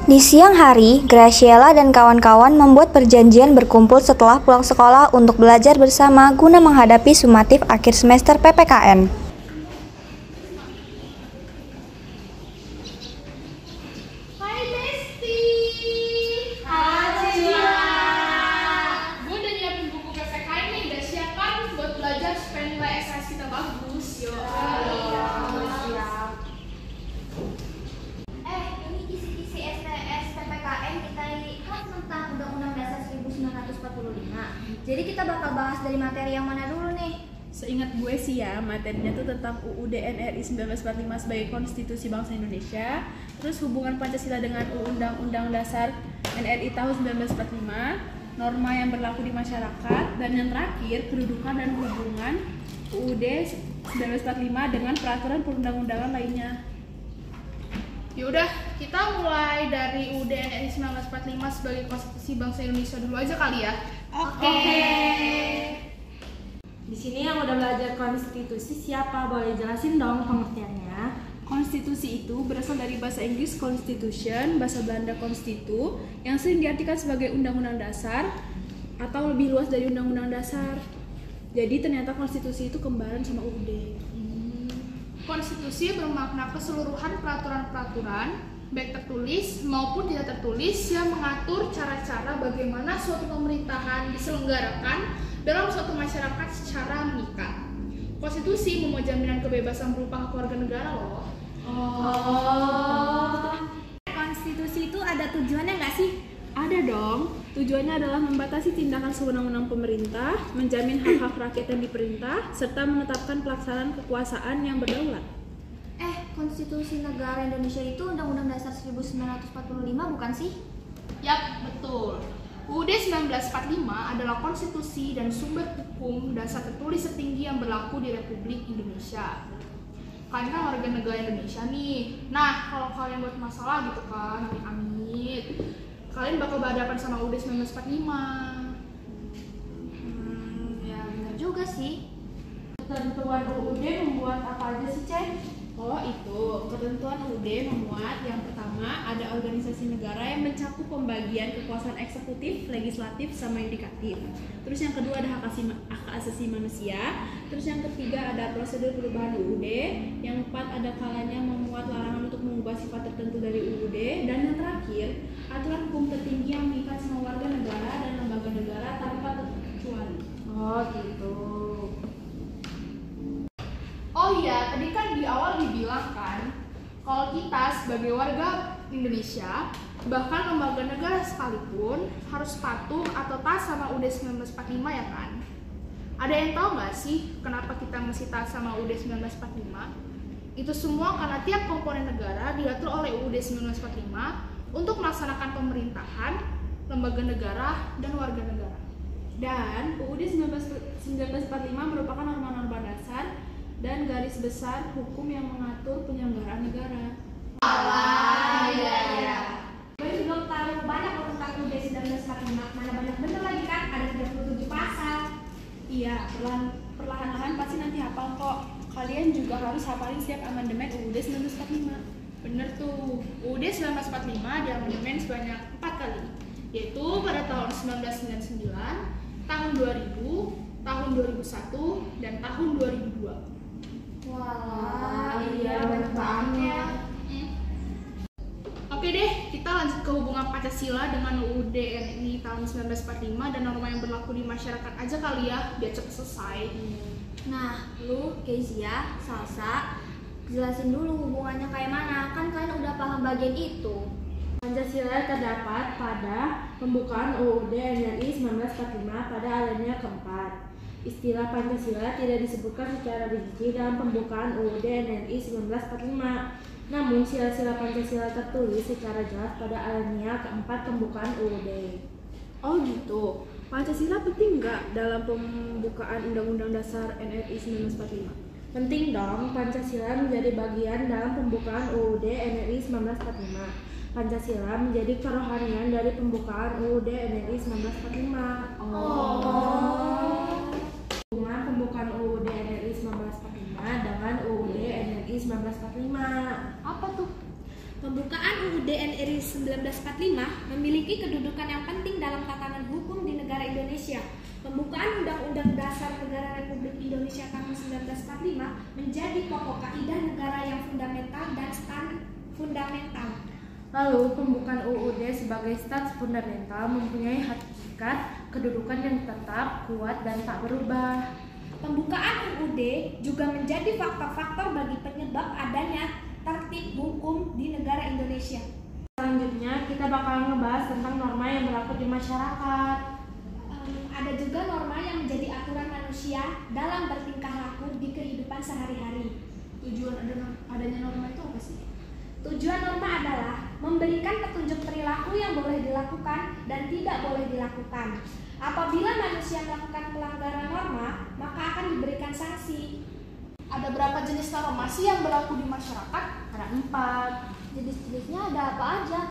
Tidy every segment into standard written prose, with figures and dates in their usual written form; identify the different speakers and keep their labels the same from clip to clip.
Speaker 1: Di siang hari, Graciela dan kawan-kawan membuat perjanjian berkumpul setelah pulang sekolah untuk belajar bersama guna menghadapi sumatif akhir semester PPKN.
Speaker 2: Hai Besti.
Speaker 3: Halo Cila.
Speaker 2: Gue udah nyiapin buku PPKN nih, udah siap kan buat belajar supaya nilai SKS kita bagus. Yo.
Speaker 3: Siap. Ini isi STS PPKN kita ini kan tentang Undang-Undang Dasar 1945. Jadi kita bakal bahas dari materi yang mana dulu nih?
Speaker 4: Seingat gue sih ya, materinya tuh tentang UUD NRI 1945 sebagai Konstitusi Bangsa Indonesia, terus hubungan Pancasila dengan Undang-Undang Dasar NRI tahun 1945, norma yang berlaku di masyarakat, dan yang terakhir, kedudukan dan hubungan UUD 1945 dengan peraturan perundang-undangan lainnya.
Speaker 2: Yaudah, kita mulai dari UUD NRI 1945 sebagai Konstitusi Bangsa Indonesia dulu aja kali ya.
Speaker 3: Oke.
Speaker 5: Di sini yang udah belajar konstitusi siapa? Boleh jelasin dong pengertiannya?
Speaker 4: Konstitusi itu berasal dari bahasa Inggris Constitution, bahasa Belanda Konstitu, yang sering diartikan sebagai undang-undang dasar atau lebih luas dari undang-undang dasar. Jadi ternyata konstitusi itu kembaran sama UUD.
Speaker 2: Konstitusi bermakna keseluruhan peraturan-peraturan baik tertulis maupun tidak tertulis yang mengatur cara-cara bagaimana suatu pemerintahan diselenggarakan dalam suatu masyarakat secara mengikat. Konstitusi memuat jaminan kebebasan berupa hak warga negara loh.
Speaker 3: Konstitusi itu ada tujuannya nggak sih?
Speaker 4: Ada dong. Tujuannya adalah membatasi tindakan sewenang-wenang pemerintah, menjamin hak-hak rakyat yang diperintah, serta menetapkan pelaksanaan kekuasaan yang berdaulat.
Speaker 3: Konstitusi negara Indonesia itu Undang-Undang Dasar 1945 bukan sih?
Speaker 2: Yap, betul. UUD 1945 adalah konstitusi dan sumber hukum dasar tertulis tertinggi yang berlaku di Republik Indonesia. Kalian kan warga negara Indonesia nih. Nah, kalau kalian buat masalah gitu kan, amit-amit, kalian bakal berhadapan sama UUD 1945.
Speaker 3: Ya benar juga sih.
Speaker 4: Ketentuan UUD membuat apa aja sih, Cek? Oh itu, ketentuan UUD memuat yang pertama ada organisasi negara yang mencakup pembagian kekuasaan eksekutif, legislatif, sama yudikatif. Terus yang kedua ada hak asasi manusia. Terus yang ketiga ada prosedur perubahan UUD. Yang keempat ada kalanya memuat larangan untuk mengubah sifat tertentu dari UUD. Dan yang terakhir, aturan hukum tertinggi yang mengikat semua warga negara dan lembaga negara tanpa terkecuali.
Speaker 5: Oh gitu.
Speaker 2: Oh iya, tadi kan di awal dibilang kan, kalau kita sebagai warga Indonesia, bahkan lembaga negara sekalipun harus patuh atau taat sama UUD 1945 ya kan? Ada yang tahu nggak sih kenapa kita mesti taat sama UUD 1945? Itu semua karena tiap komponen negara diatur oleh UUD 1945 untuk melaksanakan pemerintahan, lembaga negara, dan warga negara.
Speaker 4: Dan UUD 1945 merupakan norma-norma dasar dan garis besar hukum yang mengatur penyelenggaraan negara.
Speaker 3: Iya. Gue belum tahu banyak tentang UUD 1945. Mana banyak bener lagi kan? Ada 37 pasal.
Speaker 4: Iya, perlahan-lahan pasti nanti hafal kok. Kalian juga harus hafalin setiap amandemen UUD 1945.
Speaker 2: Bener tuh, UUD 1945 diamandemen sebanyak 4 kali, yaitu pada tahun 1999, tahun 2000, tahun 2001, dan tahun 2002.
Speaker 3: Wah, iya banyak banget.
Speaker 2: Oke deh, kita lanjut ke hubungan Pancasila dengan UUD NRI tahun 1945 dan norma yang berlaku di masyarakat aja kali ya, biar cepet selesai.
Speaker 3: Nah, lu, Kezia, Salsa, jelasin dulu hubungannya kayak mana. Kan kalian udah paham bagian itu.
Speaker 5: Pancasila terdapat pada pembukaan UUD NRI 1945 pada alinea keempat. Istilah Pancasila tidak disebutkan secara rinci dalam pembukaan UUD NRI 1945. Namun sila-sila Pancasila tertulis secara jelas pada alinea keempat pembukaan UUD.
Speaker 4: Oh gitu. Pancasila penting nggak dalam pembukaan Undang-Undang Dasar NRI 1945?
Speaker 5: Penting dong, Pancasila menjadi bagian dalam pembukaan UUD NRI 1945. Pancasila menjadi kerohanian dari pembukaan UUD NRI 1945. Hubungan pembukaan UUD NRI 1945 dengan UUD NRI 1945.
Speaker 3: Apa tuh?
Speaker 6: Pembukaan UUD NRI 1945 memiliki kedudukan yang penting dalam tatanan hukum di negara Indonesia. Pembukaan Undang-Undang Dasar Negara Republik Indonesia tahun 1945 menjadi pokok kaidah negara yang fundamental dan fundamental.
Speaker 5: Lalu, pembukaan UUD sebagai stans fundamental mempunyai hakikat kedudukan yang tetap, kuat, dan tak berubah.
Speaker 6: Pembukaan UUD juga menjadi faktor-faktor bagi penyebab adanya tertib hukum di negara Indonesia.
Speaker 5: Selanjutnya, kita bakal ngebahas tentang norma yang berlaku di masyarakat.
Speaker 6: Ada juga norma yang menjadi aturan manusia dalam bertingkah laku di kehidupan sehari-hari.
Speaker 2: Tujuan adanya norma itu apa sih?
Speaker 6: Tujuan norma adalah memberikan petunjuk perilaku yang boleh dilakukan dan tidak boleh dilakukan. Apabila manusia melakukan pelanggaran norma, maka akan diberikan sanksi.
Speaker 2: Ada berapa jenis norma sih yang berlaku di masyarakat?
Speaker 5: Ada 4.
Speaker 3: Jenis-jenisnya ada apa aja?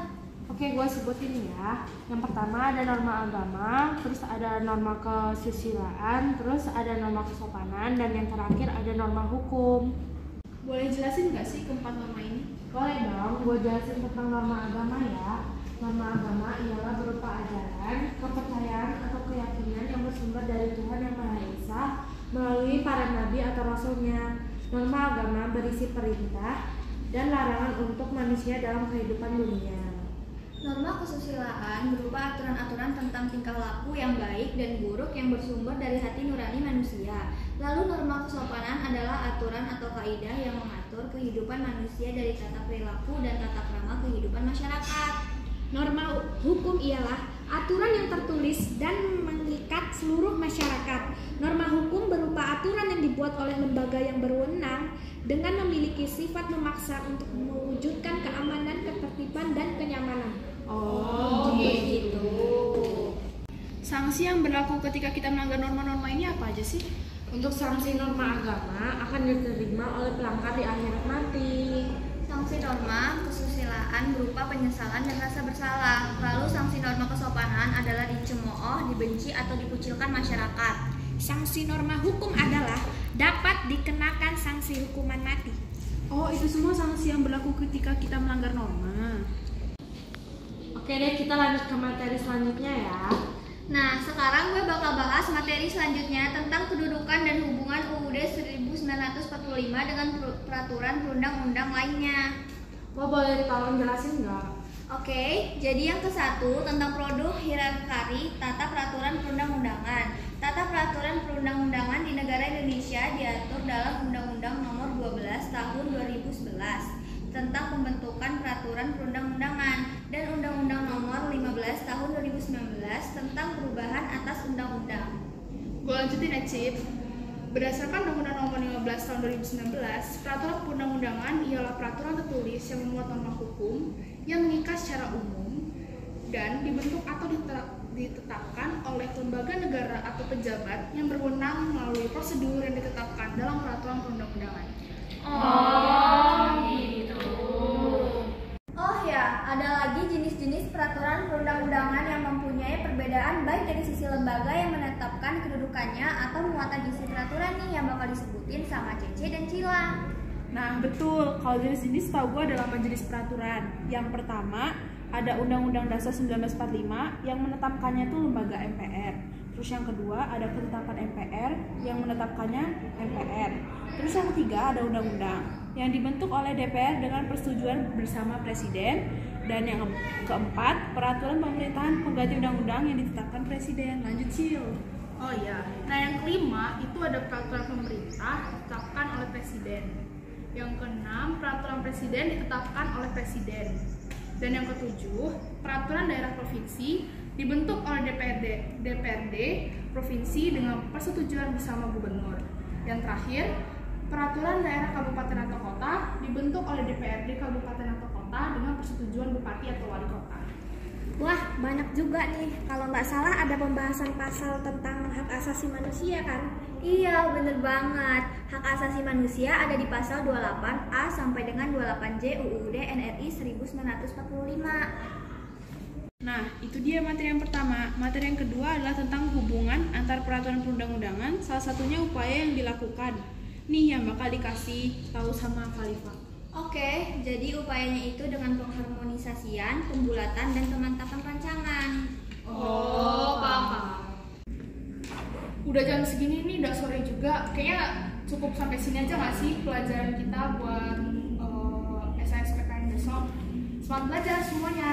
Speaker 5: Oke, gue sebutin ya. Yang pertama ada norma agama, terus ada norma kesusilaan, terus ada norma kesopanan, dan yang terakhir ada norma hukum.
Speaker 2: Boleh jelasin nggak sih keempat norma ini?
Speaker 5: Boleh dong, gue jelasin tentang norma agama ya. Norma agama ialah berupa ajaran, kepercayaan atau keyakinan yang bersumber dari Tuhan Yang Maha Esa melalui para nabi atau rasulnya. Norma agama berisi perintah dan larangan untuk manusia dalam kehidupan dunia.
Speaker 3: Norma kesusilaan berupa aturan-aturan tentang tingkah laku yang baik dan buruk yang bersumber dari hati nurani manusia. Lalu norma kesopanan adalah aturan atau kaidah yang mengatur kehidupan manusia dari tata perilaku dan tata krama kehidupan masyarakat.
Speaker 6: Norma hukum ialah aturan yang tertulis dan mengikat seluruh masyarakat. Norma hukum berupa aturan yang dibuat oleh lembaga yang berwenang dengan memiliki sifat memaksa untuk mewujudkan keamanan, ketertiban, dan kenyamanan.
Speaker 2: Oh,
Speaker 3: gitu.
Speaker 2: Sanksi yang berlaku ketika kita melanggar norma-norma ini apa aja sih?
Speaker 5: Untuk sanksi norma agama akan diterima oleh pelanggar di akhirat nanti.
Speaker 3: Sanksi norma kesusilaan berupa penyesalan dan rasa bersalah. Lalu sanksi norma kesopanan adalah dicemooh, dibenci, atau dikucilkan masyarakat.
Speaker 6: Sanksi norma hukum adalah dapat dikenakan sanksi hukuman mati.
Speaker 2: Oh, itu semua sanksi yang berlaku ketika kita melanggar norma.
Speaker 5: Oke deh, kita lanjut ke materi selanjutnya ya.
Speaker 3: Nah, sekarang gue bakal bahas materi selanjutnya tentang kedudukan dan hubungan UUD 1945 dengan peraturan perundang-undang lainnya.
Speaker 5: Gue boleh tolong jelasin nggak?
Speaker 3: Oke, jadi yang ke-1 tentang produk hierarki tata peraturan perundang-undangan. Tata peraturan perundang-undangan di negara Indonesia diatur dalam Undang-Undang Nomor 12 Tahun 2011 tentang pembentukan peraturan perundang-undangan dan Undang-Undang Nomor 15 Tahun 2019 tentang perubahan atas undang-undang.
Speaker 2: Gue lanjutin ya, Cip. Berdasarkan Undang-Undang Nomor 15 Tahun 2019, peraturan perundang-undangan ialah peraturan tertulis yang memuat norma hukum yang mengikat secara umum dan dibentuk atau ditetapkan oleh lembaga negara atau pejabat yang berwenang melalui prosedur yang ditetapkan dalam peraturan perundang-undangan.
Speaker 3: Oh ya, ada lagi jenis-jenis peraturan perundang-undangan yang mempunyai perbedaan baik dari sisi lembaga yang menetapkan kedudukannya atau muatan isi peraturan nih yang bakal disebutin sama Cece dan Cila.
Speaker 4: Nah betul, kalau jenis-jenis tahu gue ada 8 jenis peraturan. Yang pertama ada Undang-Undang Dasar 1945 yang menetapkannya itu lembaga MPR. Terus yang kedua ada ketetapan MPR yang menetapkannya MPR. Terus yang ketiga ada undang-undang yang dibentuk oleh DPR dengan persetujuan bersama Presiden. Dan yang keempat peraturan pemerintahan pengganti undang-undang yang ditetapkan Presiden. Lanjut Sil.
Speaker 2: Oh iya, nah yang kelima itu ada peraturan pemerintah ditetapkan oleh Presiden. Yang keenam, peraturan Presiden ditetapkan oleh Presiden. Dan yang ketujuh, peraturan daerah provinsi dibentuk oleh DPRD provinsi dengan persetujuan bersama gubernur. Yang terakhir, peraturan daerah kabupaten atau kota dibentuk oleh DPRD kabupaten atau kota dengan persetujuan bupati atau wali kota.
Speaker 6: Wah, banyak juga nih. Kalau nggak salah ada pembahasan pasal tentang hak asasi manusia kan?
Speaker 3: Iya, bener banget. Hak asasi manusia ada di pasal 28A sampai dengan 28J UUD NRI 1945.
Speaker 4: Nah, itu dia materi yang pertama. Materi yang kedua adalah tentang hubungan antar peraturan perundang-undangan, salah satunya upaya yang dilakukan. Nih yang bakal dikasih tahu sama Khalifah.
Speaker 3: Oke, jadi upayanya itu dengan pengharmonisasian, pembulatan, dan pemantapan rancangan.
Speaker 2: Oh, paham. Udah jam segini nih, udah sore juga. Kayaknya cukup sampai sini aja nggak sih pelajaran kita buat SNSPTN besok. Selamat belajar semuanya.